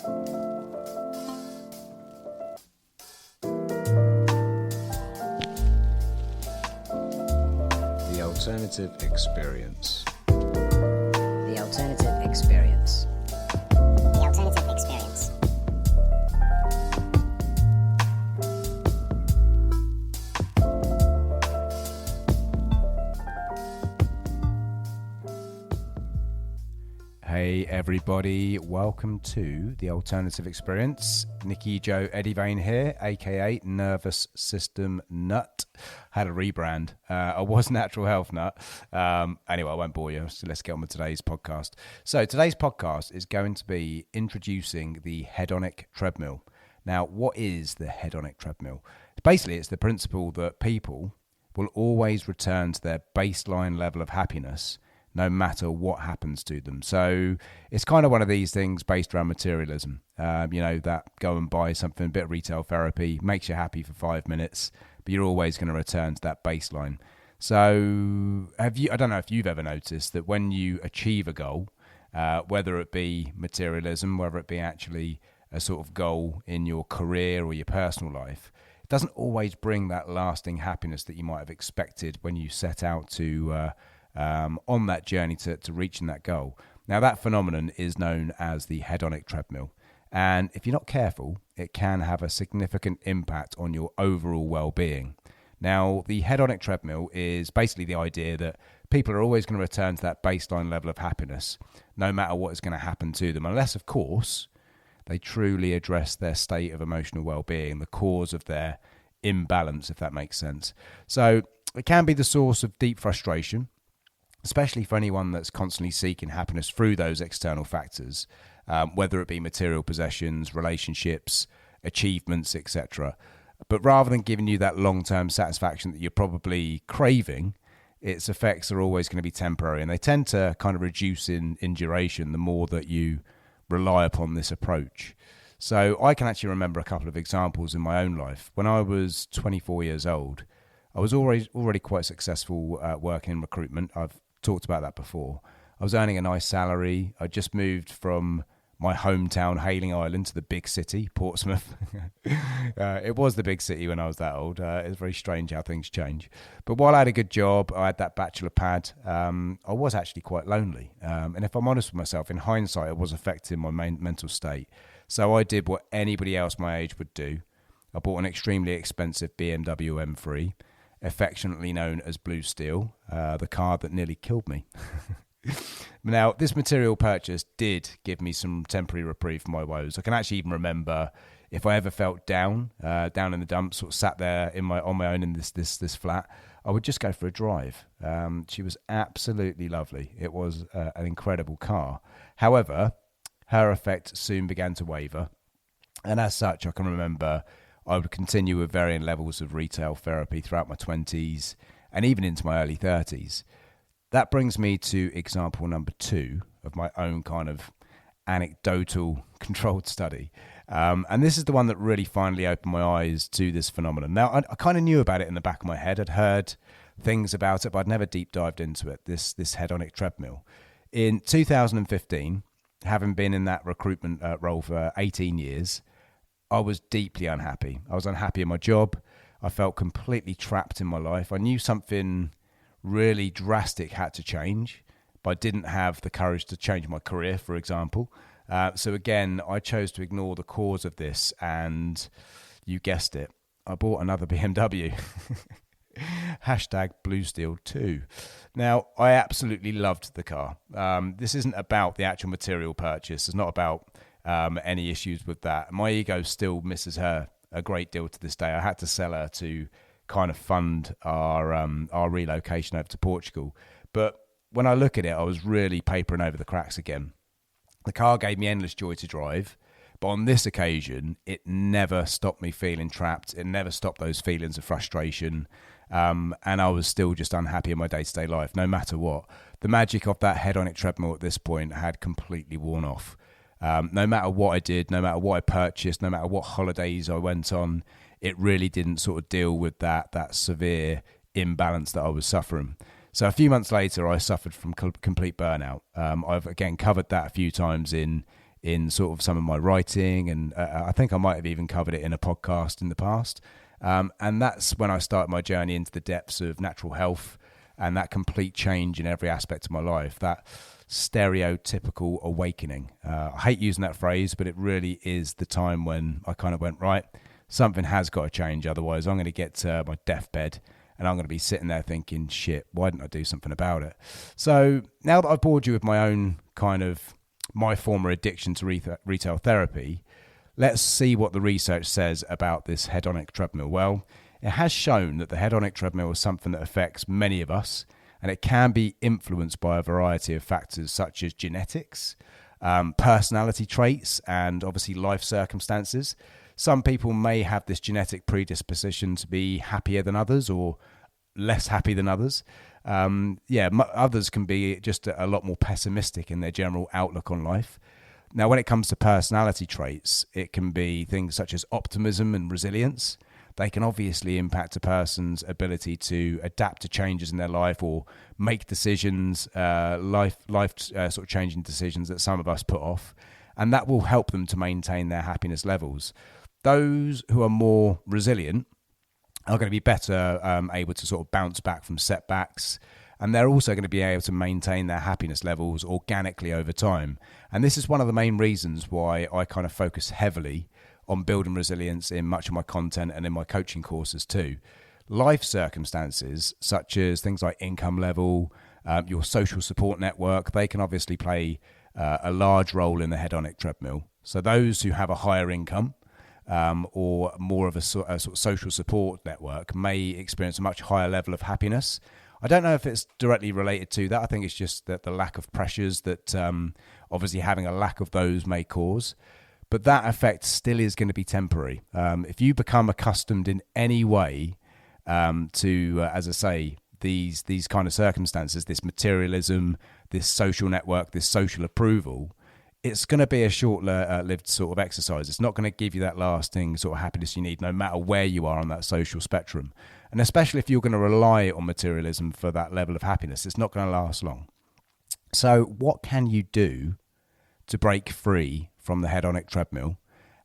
The alternative experience. The alternative experience. The alternative experience. Hey everybody, welcome to The Alternative Experience. Nicky Joe Eddie Vane here, aka Nervous System Nut. Had a rebrand. I was Natural Health Nut. Anyway, I won't bore you, so let's get on with today's podcast. So today's podcast is going to be introducing the Hedonic Treadmill. Now, what is the Hedonic Treadmill? Basically, it's the principle that people will always return to their baseline level of happiness no matter what happens to them. So it's kind of one of these things based around materialism. That go and buy something, a bit of retail therapy, makes you happy for 5 minutes, but you're always going to return to that baseline. So I don't know if you've ever noticed that when you achieve a goal, whether it be materialism, whether it be actually a sort of goal in your career or your personal life, it doesn't always bring that lasting happiness that you might have expected when you set out to on that journey to reaching that goal. Now, that phenomenon is known as the hedonic treadmill. And if you're not careful, it can have a significant impact on your overall well-being. Now, the hedonic treadmill is basically the idea that people are always going to return to that baseline level of happiness, no matter what is going to happen to them, unless, of course, they truly address their state of emotional well-being, the cause of their imbalance, if that makes sense. So it can be the source of deep frustration, especially for anyone that's constantly seeking happiness through those external factors, whether it be material possessions, relationships, achievements, etc. But rather than giving you that long-term satisfaction that you're probably craving, its effects are always going to be temporary, and they tend to kind of reduce in duration the more that you rely upon this approach. So I can actually remember a couple of examples in my own life. When I was 24 years old, I was already quite successful working in recruitment. I've talked about that before. I was earning a nice salary. I just moved from my hometown, Hayling Island, to the big city, Portsmouth. It was the big city when I was that old. It's very strange how things change. But while I had a good job, I had that bachelor pad, I was actually quite lonely. And if I'm honest with myself, in hindsight, it was affecting my mental state. So I did what anybody else my age would do. I bought an extremely expensive BMW M3, affectionately known as Blue Steel, the car that nearly killed me. Now, this material purchase did give me some temporary reprieve from my woes. I can actually even remember if I ever felt down in the dumps, sort of sat there on my own in this flat, I would just go for a drive. She was absolutely lovely. It was an incredible car. However, her effect soon began to waver, and as such, I can remember I would continue with varying levels of retail therapy throughout my 20s and even into my early 30s. That brings me to example number 2 of my own kind of anecdotal controlled study. And this is the one that really finally opened my eyes to this phenomenon. Now, I kind of knew about it in the back of my head. I'd heard things about it, but I'd never deep dived into it, this hedonic treadmill. In 2015, having been in that recruitment role for 18 years, I was deeply unhappy. I was unhappy in my job. I felt completely trapped in my life. I knew something really drastic had to change, but I didn't have the courage to change my career, for example. So again, I chose to ignore the cause of this, and you guessed it, I bought another BMW. Hashtag Blue Steel 2. Now, I absolutely loved the car. This isn't about the actual material purchase. It's not about any issues with that. My ego still misses her a great deal to this day. I had to sell her to kind of fund our relocation over to Portugal. But when I look at it, I was really papering over the cracks again. The car gave me endless joy to drive, but on this occasion, it never stopped me feeling trapped. It never stopped those feelings of frustration. And I was still just unhappy in my day-to-day life, no matter what. The magic of that hedonic treadmill at this point had completely worn off. No matter what I did, no matter what I purchased, no matter what holidays I went on, it really didn't sort of deal with that severe imbalance that I was suffering. So a few months later, I suffered from complete burnout. I've again covered that a few times in in sort of some of my writing, and I think I might have even covered it in a podcast in the past. And that's when I started my journey into the depths of natural health and that complete change in every aspect of my life, that stereotypical awakening. I hate using that phrase, but it really is the time when I kind of went, right, something has got to change. Otherwise, I'm going to get to my deathbed and I'm going to be sitting there thinking, shit, why didn't I do something about it? So now that I've bored you with my own kind of my former addiction to retail therapy, let's see what the research says about this hedonic treadmill. Well, it has shown that the hedonic treadmill is something that affects many of us, and it can be influenced by a variety of factors such as genetics, personality traits, and obviously life circumstances. Some people may have this genetic predisposition to be happier than others or less happy than others. Others can be just a lot more pessimistic in their general outlook on life. Now, when it comes to personality traits, it can be things such as optimism and resilience. They can obviously impact a person's ability to adapt to changes in their life or make decisions, life sort of changing decisions that some of us put off, and that will help them to maintain their happiness levels. Those who are more resilient are going to be better able to sort of bounce back from setbacks, and they're also going to be able to maintain their happiness levels organically over time. And this is one of the main reasons why I kind of focus heavily on building resilience in much of my content and in my coaching courses too. Life circumstances, such as things like income level, your social support network, they can obviously play a large role in the hedonic treadmill. So those who have a higher income, or more of a sort of social support network may experience a much higher level of happiness. I don't know if it's directly related to that. I think it's just that the lack of pressures that obviously having a lack of those may cause. But that effect still is going to be temporary. If you become accustomed in any way to, as I say, these kind of circumstances, this materialism, this social network, this social approval, it's going to be a short-lived sort of exercise. It's not going to give you that lasting sort of happiness you need, no matter where you are on that social spectrum. And especially if you're going to rely on materialism for that level of happiness, it's not going to last long. So what can you do to break free from the hedonic treadmill?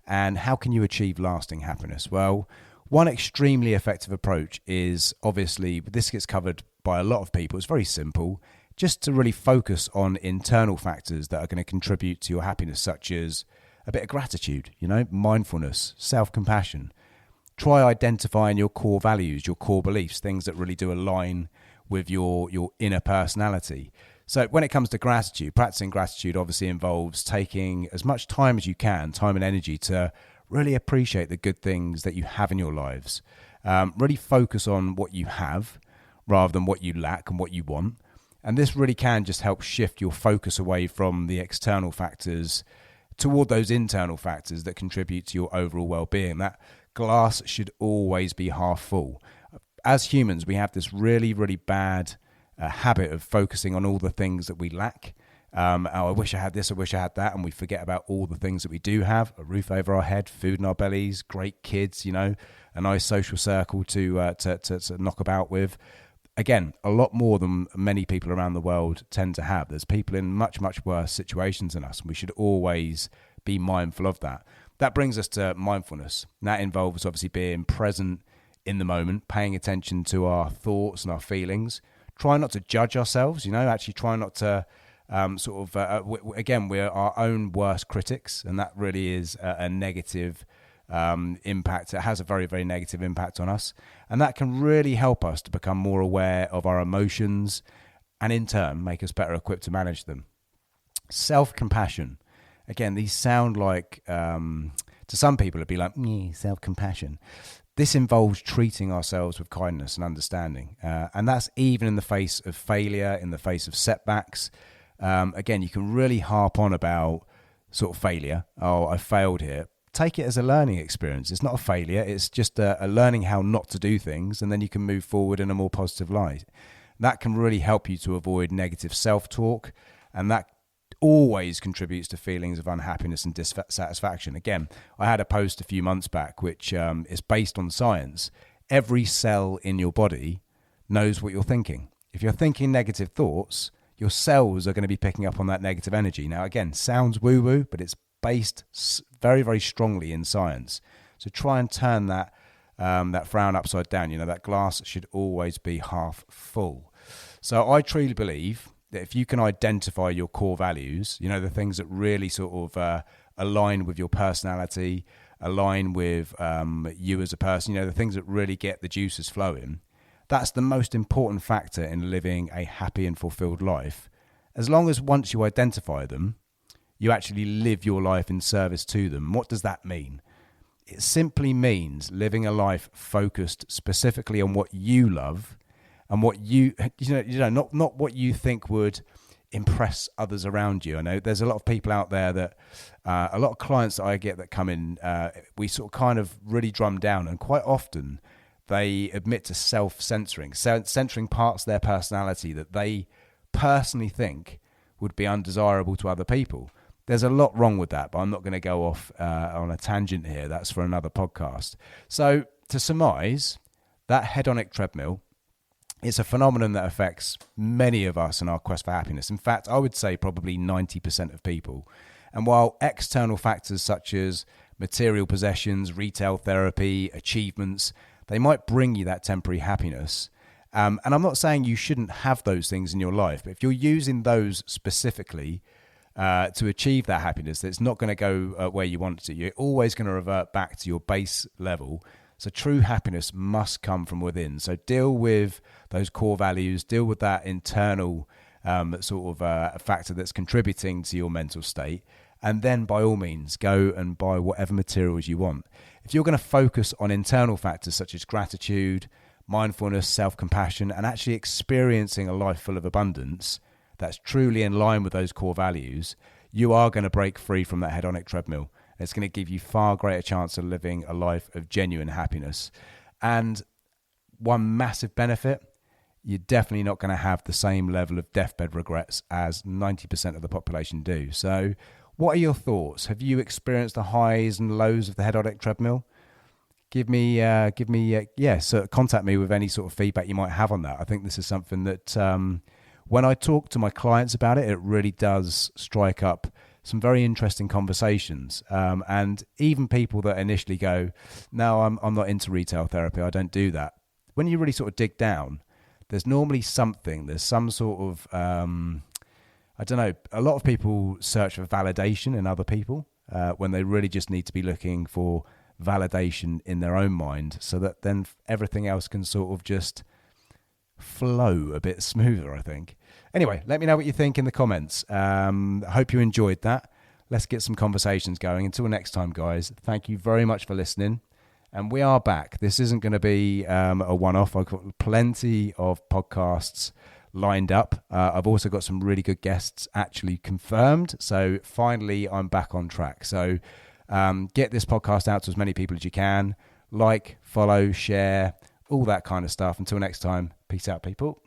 And how can you achieve lasting happiness? Well, one extremely effective approach is, obviously, this gets covered by a lot of people. It's very simple. Just to really focus on internal factors that are going to contribute to your happiness, such as a bit of gratitude, mindfulness, self-compassion. Try identifying your core values, your core beliefs, things that really do align with your inner personality. So when it comes to gratitude, practicing gratitude obviously involves taking as much time as you can, time and energy, to really appreciate the good things that you have in your lives. Really focus on what you have rather than what you lack and what you want. And this really can just help shift your focus away from the external factors toward those internal factors that contribute to your overall well-being. That glass should always be half full. As humans, we have this really, really bad habit of focusing on all the things that we lack. I wish I had this, I wish I had that, and we forget about all the things that we do have: a roof over our head, food in our bellies, great kids, a nice social circle to knock about with. Again, a lot more than many people around the world tend to have. There's people in much, much worse situations than us, and we should always be mindful of that. That brings us to mindfulness. And that involves obviously being present in the moment, paying attention to our thoughts and our feelings. Try not to judge ourselves, actually try not to we're our own worst critics, and that really is a negative impact. It has a very, very negative impact on us, and that can really help us to become more aware of our emotions and in turn make us better equipped to manage them. Self-compassion. Again, these sound like, to some people it'd be like, self-compassion. This involves treating ourselves with kindness and understanding, and that's even in the face of failure, in the face of setbacks. Again, you can really harp on about sort of failure. Oh, I failed here. Take it as a learning experience. It's not a failure. It's just a learning how not to do things, and then you can move forward in a more positive light. That can really help you to avoid negative self-talk, and that always contributes to feelings of unhappiness and dissatisfaction. Again, I had a post a few months back which is based on science. Every cell in your body knows what you're thinking. If you're thinking negative thoughts, your cells are going to be picking up on that negative energy. Now, again, sounds woo-woo, but it's based very, very strongly in science. So try and turn that frown upside down. That glass should always be half full. So I truly believe that if you can identify your core values, the things that really sort of align with your personality, align with you as a person, the things that really get the juices flowing, that's the most important factor in living a happy and fulfilled life. As long as once you identify them, you actually live your life in service to them. What does that mean? It simply means living a life focused specifically on what you love and what not what you think would impress others around you. I know there's a lot of people out there that a lot of clients that I get that come in, we sort of kind of really drum down, and quite often they admit to self-censoring, censoring parts of their personality that they personally think would be undesirable to other people. There's a lot wrong with that, but I'm not going to go off on a tangent here. That's for another podcast. So to surmise, that hedonic treadmill, it's a phenomenon that affects many of us in our quest for happiness. In fact, I would say probably 90% of people. And while external factors such as material possessions, retail therapy, achievements, they might bring you that temporary happiness. And I'm not saying you shouldn't have those things in your life, but if you're using those specifically to achieve that happiness, it's not going to go where you want it to. You're always going to revert back to your base level. So true happiness must come from within. So deal with those core values, deal with that internal sort of factor that's contributing to your mental state. And then by all means, go and buy whatever materials you want. If you're going to focus on internal factors such as gratitude, mindfulness, self-compassion, and actually experiencing a life full of abundance that's truly in line with those core values, you are going to break free from that hedonic treadmill. It's going to give you far greater chance of living a life of genuine happiness. And one massive benefit, you're definitely not going to have the same level of deathbed regrets as 90% of the population do. So what are your thoughts? Have you experienced the highs and lows of the hedonic treadmill? So contact me with any sort of feedback you might have on that. I think this is something that when I talk to my clients about it, it really does strike up some very interesting conversations. And even people that initially go, no, I'm not into retail therapy, I don't do that. When you really sort of dig down, there's normally something, there's some sort of, I don't know, a lot of people search for validation in other people when they really just need to be looking for validation in their own mind, so that then everything else can sort of just flow a bit smoother, I think. Anyway, let me know what you think in the comments. I hope you enjoyed that. Let's get some conversations going. Until next time, guys, thank you very much for listening. And we are back. This isn't going to be a one-off. I've got plenty of podcasts lined up. I've also got some really good guests actually confirmed. So finally, I'm back on track. So get this podcast out to as many people as you can. Like, follow, share, all that kind of stuff. Until next time, peace out, people.